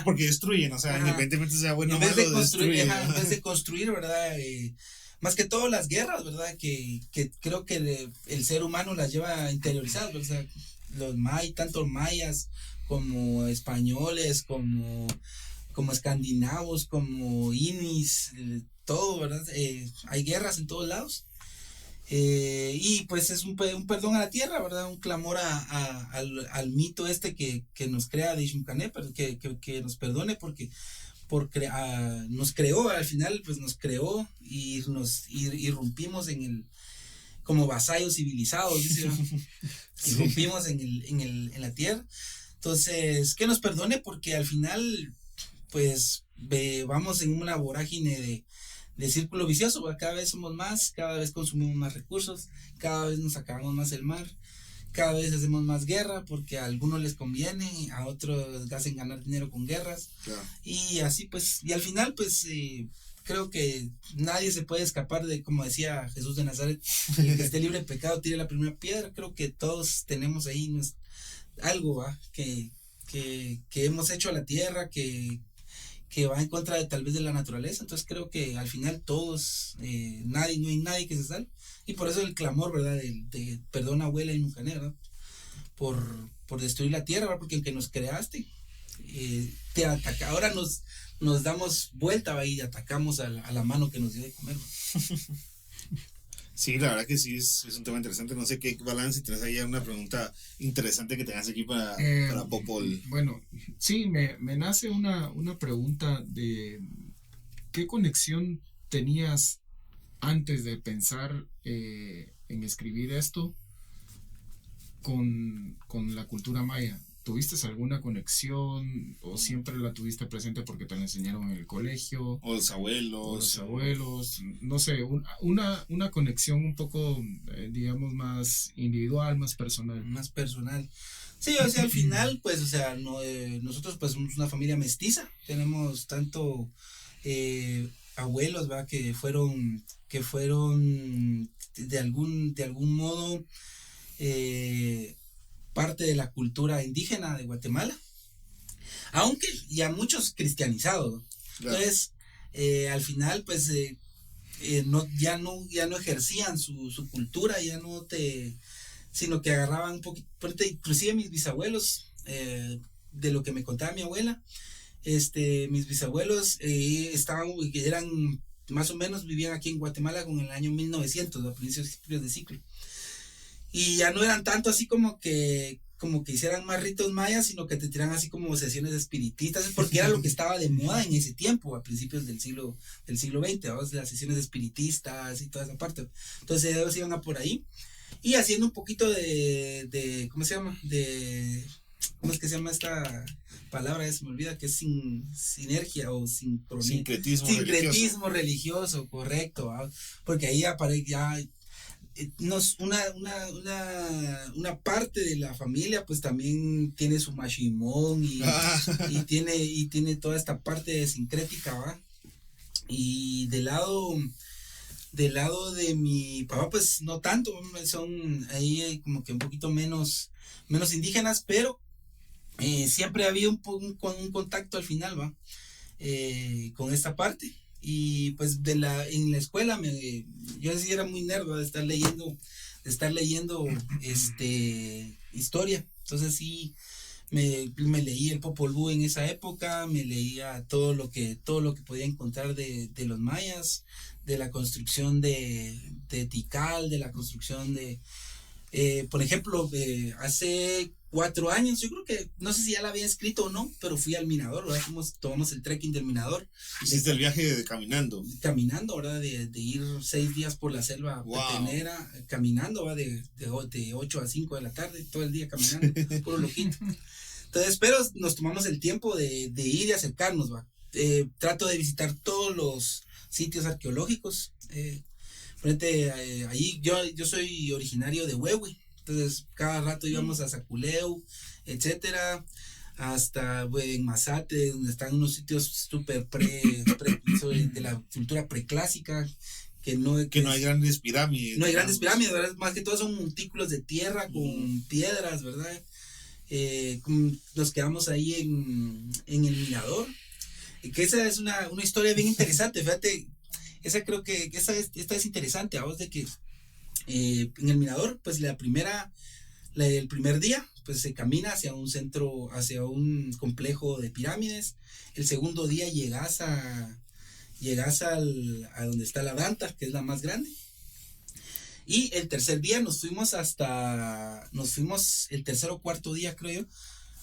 porque destruyen, o sea, independientemente sea bueno o malo, destruyen. En vez de construir, ¿verdad? Más que todo las guerras, ¿verdad? Que creo que el ser humano las lleva interiorizadas, o sea, tanto mayas como españoles, como escandinavos, como inuits, todo, ¿verdad? Hay guerras en todos lados. Y pues es un perdón a la tierra, ¿verdad? Un clamor al mito que nos crea de Ishmucané, pero que nos perdone porque nos creó, al final pues nos creó y nos irrumpimos como vasallos civilizados, dice, sí. Irrumpimos en la tierra. Entonces, que nos perdone porque al final pues vamos en una vorágine de círculo vicioso, ¿verdad? Cada vez somos más, cada vez consumimos más recursos, cada vez nos acabamos más el mar, cada vez hacemos más guerra porque a algunos les conviene, a otros hacen ganar dinero con guerras, claro. Y así pues, y al final pues creo que nadie se puede escapar de, como decía Jesús de Nazaret, el que esté libre de pecado tire la primera piedra. Creo que todos tenemos ahí algo, ¿va? Que hemos hecho a la tierra, que va en contra de tal vez de la naturaleza. Entonces creo que al final todos, no hay nadie que se salve, y por eso el clamor, ¿verdad? De perdón, abuela y Ishmucané, ¿verdad? Por destruir la tierra, ¿verdad? Porque aunque nos creaste, te ataca. Ahora nos damos vuelta, ¿verdad? Y atacamos a la mano que nos dio de comer, ¿verdad? Sí, la verdad que sí, es un tema interesante. No sé qué balance, si tenés ahí una pregunta interesante que tengas aquí para Popol. Bueno, sí, me nace una pregunta de ¿qué conexión tenías antes de pensar en escribir esto con la cultura maya? ¿Tuviste alguna conexión o siempre la tuviste presente porque te la enseñaron en el colegio? O los abuelos. No sé, una conexión un poco, digamos, más individual, más personal. Más personal. Sí, o sea, al final, pues, o sea, nosotros pues somos una familia mestiza. Tenemos tanto abuelos, ¿verdad? Que fueron de algún modo parte de la cultura indígena de Guatemala, aunque ya muchos cristianizados, ¿no? Claro. Entonces al final pues ya no ejercían su cultura, sino que agarraban un poquito, inclusive mis bisabuelos, de lo que me contaba mi abuela, mis bisabuelos eran más o menos, vivían aquí en Guatemala con el año 1900, a principios de siglo. Y ya no eran tanto así como que hicieran más ritos mayas, sino que te tiran así como sesiones espiritistas, porque era lo que estaba de moda en ese tiempo, a principios del siglo XX, ¿no? Las sesiones espiritistas y toda esa parte. Entonces ellos iban a por ahí y haciendo un poquito de ¿cómo se llama? ¿Cómo es que se llama esta palabra? Se me olvida, que es sinergia o sincretismo religioso, correcto, ¿no? Porque ahí aparece ya una parte de la familia pues también tiene su mashimón y tiene toda esta parte sincrética, ¿va? Y del lado de mi papá pues no tanto, son ahí como que un poquito menos indígenas, pero siempre había un contacto al final, ¿va? Con esta parte. Y pues en la escuela yo sí era muy nerd, ¿va? de estar leyendo historia. Entonces sí me leí el Popol Vuh en esa época, me leía todo lo que podía encontrar de los mayas, de la construcción de Tikal, de la construcción de por ejemplo, hace 4 años, yo creo que, no sé si ya la había escrito o no, pero fui al Mirador, ¿verdad? Tomamos el trekking del Mirador. Hiciste el viaje de caminando. Caminando, ¿verdad? De ir 6 días por la selva petenera, caminando, ¿va? De 8 a 5 de la tarde, todo el día caminando, puro loquito. Entonces, pero nos tomamos el tiempo de ir y acercarnos, ¿va? Trato de visitar todos los sitios arqueológicos. Ahí yo soy originario de Huehue, entonces cada rato íbamos a Zaculeu, etcétera, hasta en Mazate, donde están unos sitios súper de la cultura preclásica, que no hay grandes pirámides. No hay grandes pirámides, ¿verdad? Más que todo son montículos de tierra con piedras, ¿verdad? Nos quedamos ahí en el Mirador, que esa es una historia bien interesante, fíjate. Esta es interesante, a vos, de que en el Mirador, pues el primer día, pues se camina hacia un complejo de pirámides. El segundo día llegas a donde está la Danta, que es la más grande. Y el tercer día nos fuimos el tercer o cuarto día, creo yo,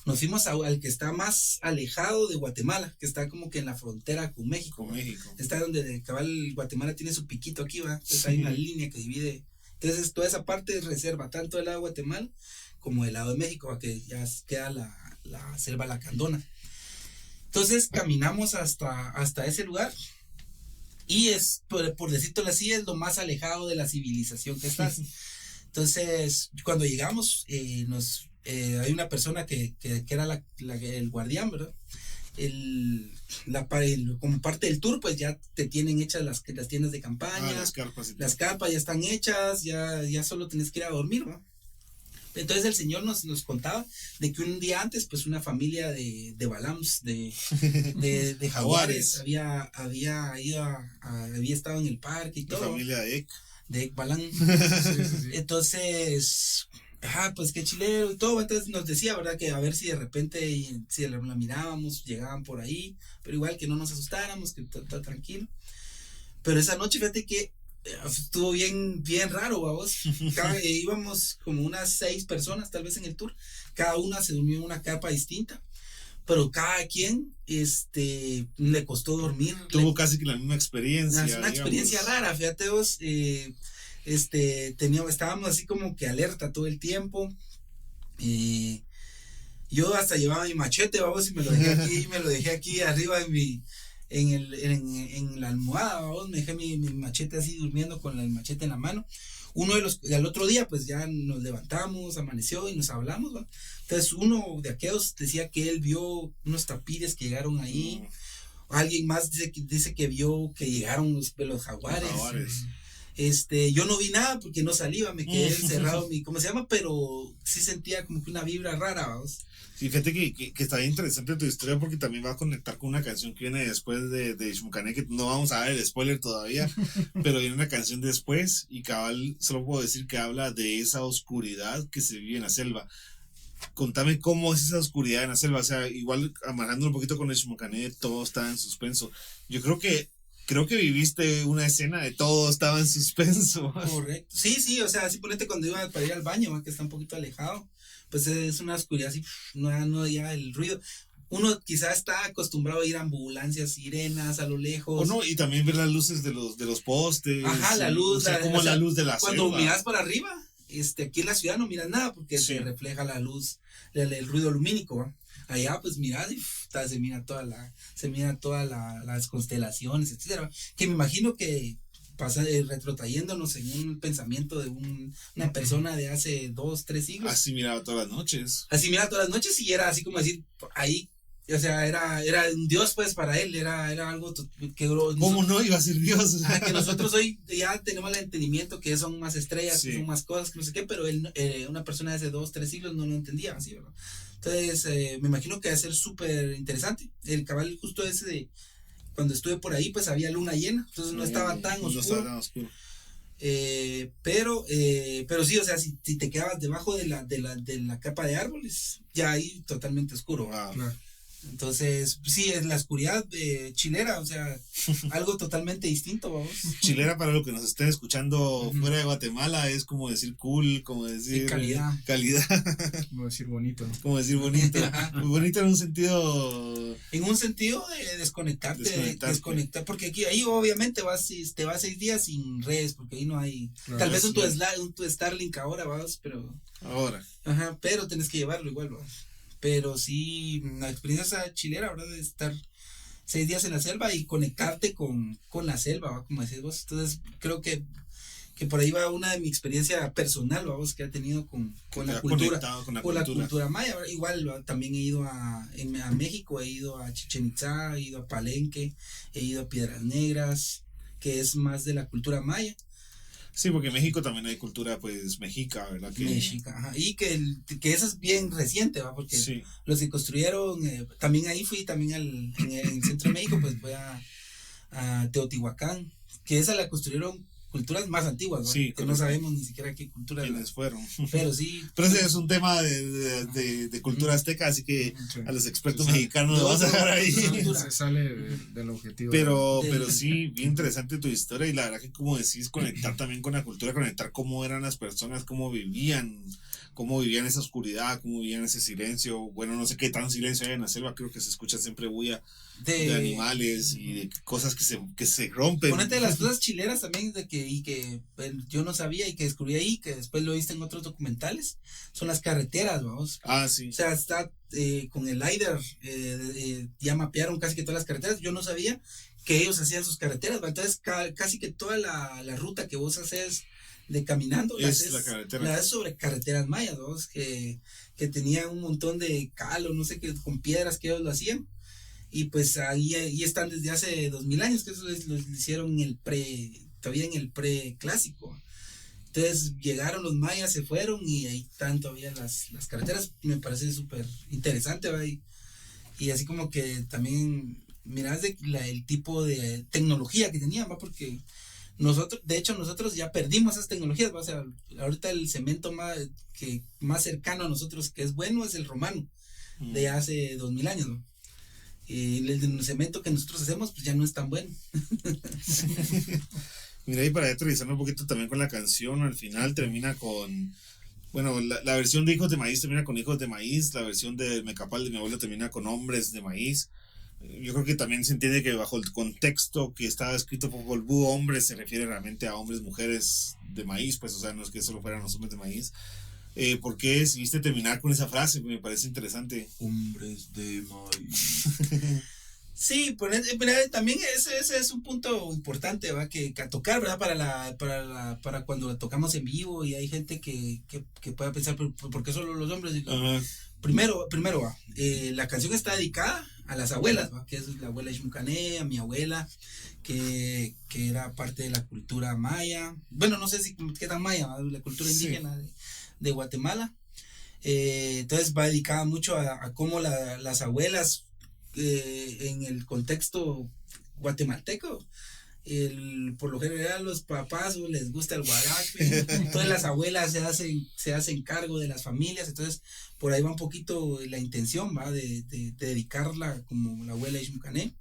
nos fuimos al que está más alejado de Guatemala, que está como que en la frontera con México. Está donde cabal Guatemala tiene su piquito aquí, ¿va? Entonces hay una línea que divide. Entonces toda esa parte es reserva, tanto del lado de Guatemala como del lado de México, ¿va? Que ya queda la selva lacandona. Entonces caminamos hasta ese lugar y es, por decirlo así, es lo más alejado de la civilización que estás. Entonces cuando llegamos hay una persona que era el guardián, ¿verdad? Como parte del tour, pues ya te tienen hechas las tiendas de campaña, las carpas ya están hechas, ya solo tenés que ir a dormir, ¿no? Entonces el señor nos contaba de que un día antes, pues una familia de balams, de jaguares, había estado en el parque y todo. La familia de Ek Balam. Entonces, pues qué chilero y todo. Entonces nos decía, ¿verdad? Que a ver si de repente, si la mirábamos, llegaban por ahí, pero igual que no nos asustáramos, que todo tranquilo. Pero esa noche, fíjate que estuvo bien raro, vamos. Íbamos como unas 6 personas tal vez en el tour, cada una se durmió en una carpa distinta, pero cada quien le costó dormir. Tuvo casi que la misma experiencia. Una experiencia rara, fíjate vos. Estábamos así como que alerta todo el tiempo. Yo hasta llevaba mi machete, vamos, y me lo dejé aquí arriba en la almohada, vamos, me dejé mi machete así durmiendo con el machete en la mano. Al otro día pues ya nos levantamos, amaneció y nos hablamos, ¿va? Entonces uno de aquellos decía que él vio unos tapires que llegaron ahí. Alguien más dice que vio que llegaron los jaguares. Yo no vi nada porque no salía, me quedé encerrado ¿cómo se llama? Pero sí sentía como que una vibra rara, vamos. Sí, fíjate que está bien interesante tu historia porque también va a conectar con una canción que viene después de Ishmucané, que no vamos a dar el spoiler todavía, pero viene una canción después y cabal, solo puedo decir que habla de esa oscuridad que se vive en la selva. Contame cómo es esa oscuridad en la selva, o sea, igual amarrando un poquito con Ishmucané, todo está en suspenso. Yo creo que viviste una escena de todo estaba en suspenso. Correcto. Sí, o sea, así ponete cuando iba para ir al baño, que está un poquito alejado, pues es una oscuridad así, no ya el ruido. Uno quizás está acostumbrado a ir a ambulancias, sirenas a lo lejos. No, y también ver las luces de los postes. Ajá, la luz. O sea, como la luz de la cuando selva. miras para arriba, aquí en la ciudad no miras nada porque se refleja la luz, el ruido lumínico, ¿va? Allá pues miras y se mira todas las constelaciones, etcétera, que me imagino que retrotrayéndonos en un pensamiento de una persona de hace 2, 3 siglos. Así miraba todas las noches. Así miraba todas las noches y era así como decir, ahí, o sea, era un Dios pues para él, era algo que... ¿Cómo no iba a ser Dios? Que nosotros hoy ya tenemos el entendimiento que son más estrellas, sí. que son más cosas, que no sé qué, pero él, una persona de hace 2, 3 siglos no lo entendía así, ¿verdad? Entonces, me imagino que va a ser súper interesante. El cabal justo ese de cuando estuve por ahí, pues había luna llena, entonces no estaba tan oscuro. No estaba tan oscuro. Pero sí, o sea, si te quedabas debajo de la capa de árboles, ya ahí totalmente oscuro. Wow. Claro. Entonces, sí, es la oscuridad chilera, o sea, algo totalmente distinto, vamos. Chilera, para los que nos estén escuchando fuera de Guatemala, es como decir cool, como decir... calidad. Calidad. Como decir bonito. Como decir bonito. Muy bonito en un sentido... En un sentido de desconectar, porque aquí, ahí obviamente te vas 6 días sin redes, porque ahí no hay... Claro, tal vez tu Starlink ahora, vamos, pero... Ahora. Ajá, pero tenés que llevarlo igual, vamos. Pero sí, la experiencia esa chilera, ¿verdad? De estar 6 días en la selva y conectarte con la selva, ¿va? Como decís vos. Entonces, creo que por ahí va una de mi experiencia personal, vamos, que he tenido con la cultura. Con la cultura maya. Igual, ¿va? También he ido a México, he ido a Chichén Itzá, he ido a Palenque, he ido a Piedras Negras, que es más de la cultura maya. Sí, porque en México también hay cultura, pues, mexica, ¿verdad? Mexica, ajá. Y que eso es bien reciente, ¿va? Porque sí. Los que construyeron, también ahí fui, también en el centro de México, pues fui a Teotihuacán, que esa la construyeron culturas más antiguas, ¿no? Sí, que no sabemos ni siquiera qué cultura quiénes fueron. Pero sí. Pero ese es un tema de cultura azteca, así que sí. a los expertos mexicanos nos vas a dejar ahí. Se sale del objetivo. Pero sí, bien interesante tu historia y la verdad que como decís, conectar también con la cultura, conectar cómo eran las personas, cómo vivían esa oscuridad, cómo vivían ese silencio. Bueno, no sé qué tan silencio hay en la selva, creo que se escucha siempre bulla de animales y de cosas que se rompen. Ponete de las cosas chileras también que yo no sabía y que descubrí ahí, que después lo viste en otros documentales, son las carreteras, vamos. Ah, sí. O sea, está con el LiDAR, ya mapearon casi que todas las carreteras. Yo no sabía que ellos hacían sus carreteras, ¿va? Entonces casi que toda la ruta que vos haces de caminando la haces sobre carreteras mayas, ¿no? que tenían un montón de cal o no sé qué, con piedras que ellos lo hacían, y pues ahí están desde hace 2000 años, que eso lo hicieron todavía en el preclásico. Entonces llegaron los mayas, se fueron y ahí están todavía las carreteras. Me parece súper interesante, ¿va? Y así como que también mirás el tipo de tecnología que tenían, ¿va? Porque nosotros ya perdimos esas tecnologías, ¿va? O sea, ahorita el cemento más cercano a nosotros que es bueno es el romano, de hace 2000 años, ¿no? Y el cemento que nosotros hacemos pues ya no es tan bueno. Mira, y para aterrizar un poquito también con la canción, al final termina con, bueno, la versión de Hijos de Maíz termina con Hijos de Maíz, la versión de Mecapal de mi abuelo termina con Hombres de Maíz. Yo creo que también se entiende que bajo el contexto que estaba escrito por Popol Vuh, hombres se refiere realmente a hombres, mujeres de maíz, pues, o sea, no es que solo fueran los hombres de maíz. ¿Por qué decidiste terminar con esa frase? Me parece interesante. Hombres de maíz. Sí, pero también ese es un punto importante, ¿va? Que a tocar, ¿verdad? Para cuando la tocamos en vivo y hay gente que pueda pensar, ¿por qué solo los hombres? Primero va, la canción está dedicada a las abuelas, ¿va? Que es la abuela Ixmucané, a mi abuela, que era parte de la cultura maya. Bueno, no sé si qué tan maya, ¿va? La cultura indígena de Guatemala. Entonces va dedicada mucho a cómo las abuelas, en el contexto guatemalteco, por lo general a los papás les gusta el guaraque, entonces las abuelas se hacen cargo de las familias, entonces por ahí va un poquito la intención, ¿va? De dedicarla como la abuela Ixmucané.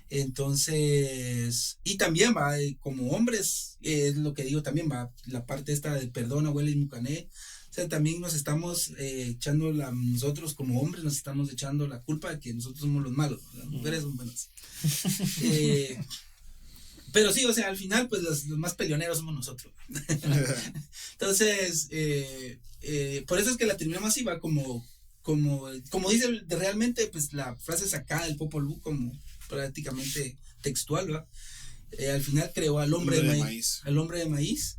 Entonces, y también va como hombres, es lo que digo también, va la parte esta de perdón abuela Ixmucané. O sea, también nos estamos echando nosotros como hombres nos estamos echando la culpa de que nosotros somos los malos, las mujeres son buenas. Pero sí, o sea, al final pues los más peleoneros somos nosotros. Entonces, por eso es que la terminamos así, va como dice realmente, pues la frase sacada del Popol Vuh como prácticamente textual, ¿va? al final creó al hombre de maíz. Al hombre de maíz.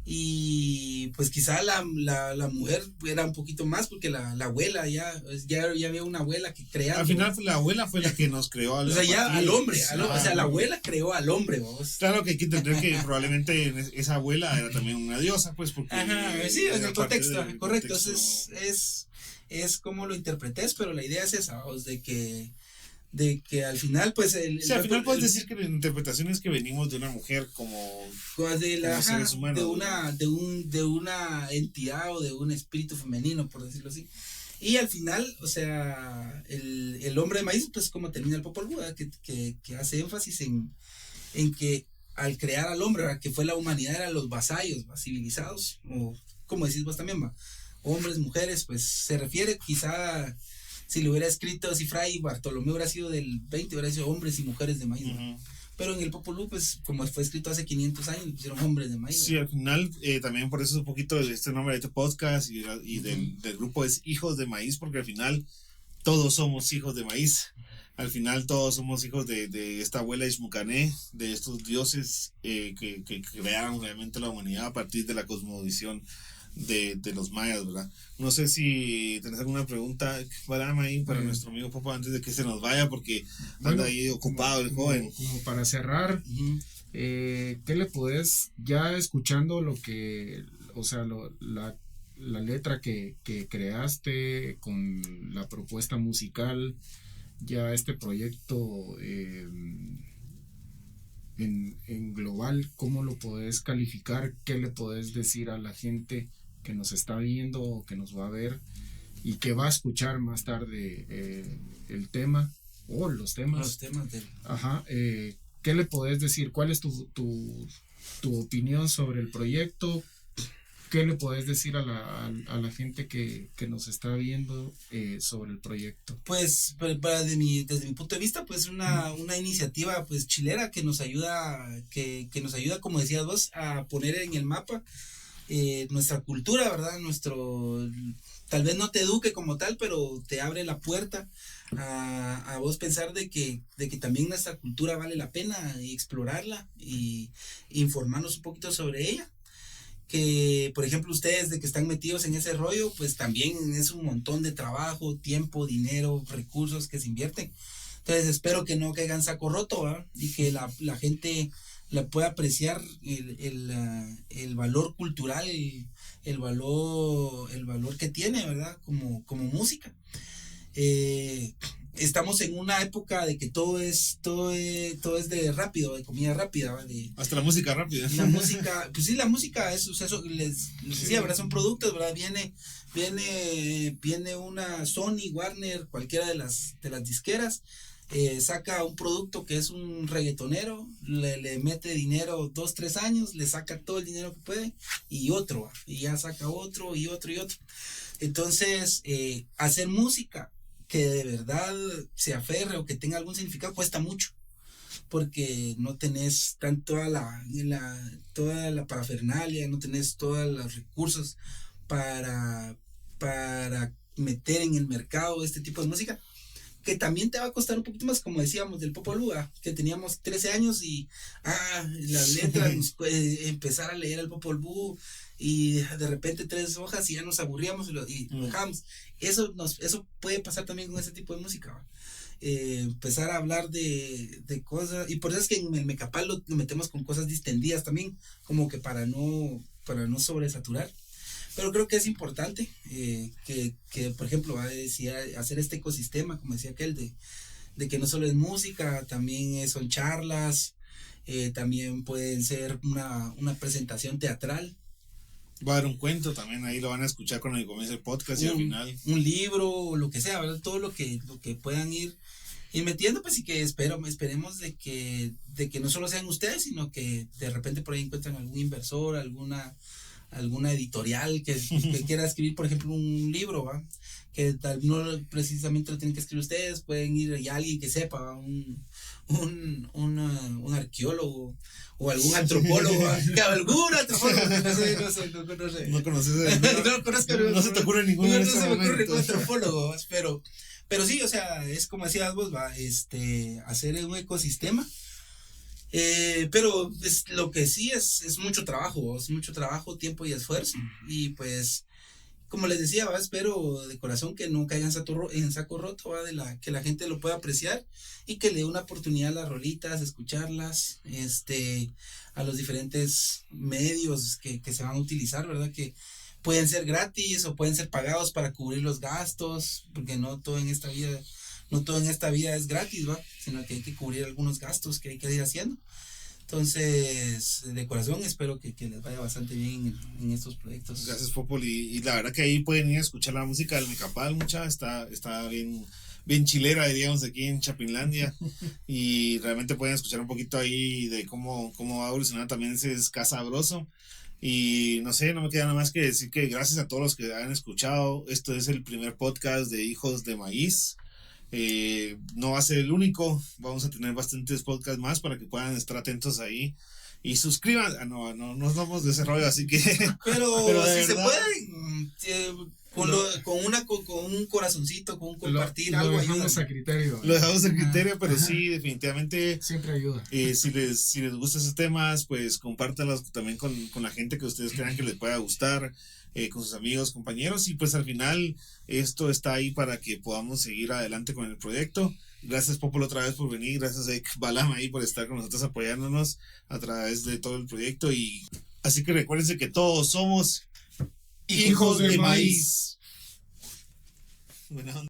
Y pues quizá la mujer era un poquito más porque la abuela ya había una abuela que creaba. Al final la abuela fue la que nos creó o sea, ya al hombre, o sea, la abuela creó al hombre, vos. Claro que hay que entender que probablemente esa abuela era también una diosa, pues porque... Ajá, sí, en el contexto, correcto, entonces es como lo interpretes, pero la idea es esa, vos, de que al final pues al final puedes decir que la interpretación es que venimos de una mujer como seres humanos, de una entidad o de un espíritu femenino, por decirlo así, y al final, o sea, el hombre de maíz, pues como termina el Popol Vuh, que hace énfasis en que al crear al hombre, ¿verdad? Que fue la humanidad, eran los vasallos, civilizados, o como decís vos también, hombres, mujeres, pues se refiere quizá. Si lo hubiera escrito, si Fray Bartolomé hubiera sido del 20, hubiera sido hombres y mujeres de maíz. Uh-huh. Pero en el Popol Vuh, pues como fue escrito hace 500 años, pusieron hombres de maíz. Sí, al final también por eso es un poquito de este nombre de este podcast y uh-huh. del grupo es Hijos de Maíz, porque al final todos somos hijos de maíz. Al final todos somos hijos de esta abuela Ishmucané, de estos dioses que crearon realmente la humanidad a partir de la cosmovisión de los mayas, ¿verdad? No sé si tenés alguna pregunta para nuestro amigo Popo antes de que se nos vaya, porque anda ahí ocupado el joven. Como para cerrar, uh-huh. ¿Qué le podés, ya escuchando lo que, o sea, la letra que creaste con la propuesta musical, ya este proyecto en global, ¿cómo lo podés calificar? ¿Qué le podés decir a la gente que nos está viendo o que nos va a ver y que va a escuchar más tarde el tema o los temas? Ajá, ¿qué le podés decir? ¿Cuál es tu opinión sobre el proyecto? ¿Qué le podés decir a la gente que nos está viendo sobre el proyecto? Pues desde mi punto de vista, pues una iniciativa pues chilera que nos ayuda, como decías vos, a poner en el mapa nuestra cultura, ¿verdad? Tal vez no te eduque como tal, pero te abre la puerta a vos pensar de que también nuestra cultura vale la pena y explorarla y informarnos un poquito sobre ella. Que por ejemplo ustedes de que están metidos en ese rollo, pues también es un montón de trabajo, tiempo, dinero, recursos que se invierten. Entonces espero que no caigan saco roto, ¿verdad? Y que la gente la pueda apreciar el valor cultural, el valor que tiene, ¿verdad? Como música. Estamos en una época de que todo es de rápido, de comida rápida, hasta la música rápida. La música, pues sí, la música eso les decía, ¿verdad? Son productos, ¿verdad? Viene una Sony, Warner, cualquiera de las disqueras, saca un producto que es un reggaetonero, le mete dinero 2-3 años, le saca todo el dinero que puede y ya saca otro y otro y otro. Entonces, hacer música que de verdad se aferre o que tenga algún significado cuesta mucho, porque no tenés toda la parafernalia, no tenés todos los recursos para meter en el mercado este tipo de música, que también te va a costar un poquito más, como decíamos del Popol Vuh, que teníamos 13 años y las letras, empezar a leer el Popol Vuh y de repente 3 hojas y ya nos aburríamos y dejamos. Eso puede pasar también con ese tipo de música, empezar a hablar de cosas, y por eso es que en el Mecapal lo metemos con cosas distendidas también, como que para no sobresaturar. Pero creo que es importante que por ejemplo, hacer este ecosistema, como decía aquel, de que no solo es música, también son charlas, también pueden ser una presentación teatral. Va a haber un cuento también, ahí lo van a escuchar cuando comience el podcast y al final. Un libro, o lo que sea, ¿verdad? Todo lo que puedan ir metiendo, pues, y que esperemos de que no solo sean ustedes, sino que de repente por ahí encuentran algún inversor, alguna editorial que quiera escribir, por ejemplo, un libro, ¿va? Que tal no precisamente lo tienen que escribir ustedes, pueden ir ya alguien que sepa, ¿va? Un arqueólogo o algún antropólogo, algún antropólogo, no sé. No conoces, no se te ocurre ningún antropólogo, pero sí, o sea, es como decías vos, va, hacer un ecosistema Pero es, lo que sí es mucho trabajo, tiempo y esfuerzo. Y pues, como les decía, ¿va? Espero de corazón que no caigan en saco roto, ¿va? Que la gente lo pueda apreciar y que le dé una oportunidad a las rolitas, escucharlas, a los diferentes medios que se van a utilizar, ¿verdad? Que pueden ser gratis o pueden ser pagados para cubrir los gastos, porque no todo en esta vida es gratis, ¿va? Sino que hay que cubrir algunos gastos que hay que ir haciendo. Entonces, de corazón espero que les vaya bastante bien en estos proyectos. Gracias, Popol. Y la verdad que ahí pueden ir a escuchar la música del Mecapal, está bien chilera, diríamos, aquí en Chapinlandia. Y realmente pueden escuchar un poquito ahí de cómo va a evolucionar también ese ska sabroso. Y no sé, no me queda nada más que decir que gracias a todos los que han escuchado. Esto es el primer podcast de Hijos de Maíz. No va a ser el único, vamos a tener bastantes podcasts más para que puedan estar atentos ahí y suscriban. No nos vamos de ese rollo, así que pero de si se verdad, puede, con un corazoncito, con un compartir lo algo dejamos ayuda. a criterio. lo dejamos en criterio, pero sí, definitivamente Siempre ayuda. si les gustan esos temas, pues compártanlos también con la gente que ustedes crean que les pueda gustar, con sus amigos, compañeros, y pues al final esto está ahí para que podamos seguir adelante con el proyecto. Gracias, Popol, otra vez por venir, gracias a Balam ahí por estar con nosotros apoyándonos a través de todo el proyecto, y así que recuérdense que todos somos hijos de maíz. Buena onda.